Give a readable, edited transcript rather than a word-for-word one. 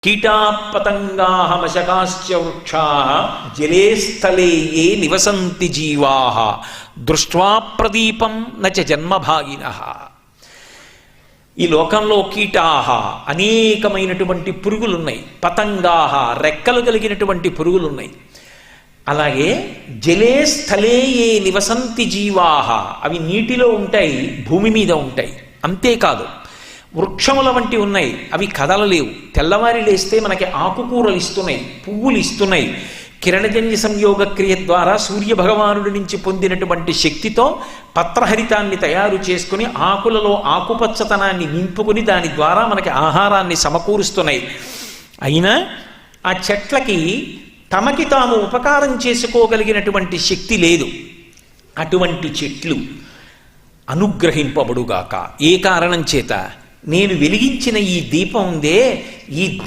కీటాపతంగాహమశకాశ్చ వృక్షా జలే స్థలే ఏ నివసంతి జీవా దృష్ట్వా ప్రదీపం నచ జన్మభాగినః. ఈ లోకంలో కీటాహ అనేకమైనటువంటి పురుగులున్నాయి, పతంగాహ రెక్కలు కలిగినటువంటి పురుగులున్నాయి. అలాగే జలే స్థలే ఏ నివసంతి జీవాహ అవి నీటిలో ఉంటాయి, భూమి మీద ఉంటాయి. అంతేకాదు వృక్షముల వంటి ఉన్నాయి, అవి కదలలేవు. తెల్లవారి లేస్తే మనకి ఆకుకూరలు ఇస్తున్నాయి, పువ్వులు ఇస్తున్నాయి. కిరణజన్య సంయోగ క్రియ ద్వారా సూర్యభగవానుడి నుంచి పొందినటువంటి శక్తితో పత్రహరితాన్ని తయారు చేసుకుని ఆకులలో ఆకుపచ్చతనాన్ని నింపుకుని దాని ద్వారా మనకి ఆహారాన్ని సమకూరుస్తున్నాయి. అయినా ఆ చెట్లకి తమకి తాము ఉపకారం చేసుకోగలిగినటువంటి శక్తి లేదు. అటువంటి చెట్లు అనుగ్రహింపబడుగాక. ఏ కారణం చేత? నేను వెలిగించిన ఈ దీపం ఉందే, ఈ దీపం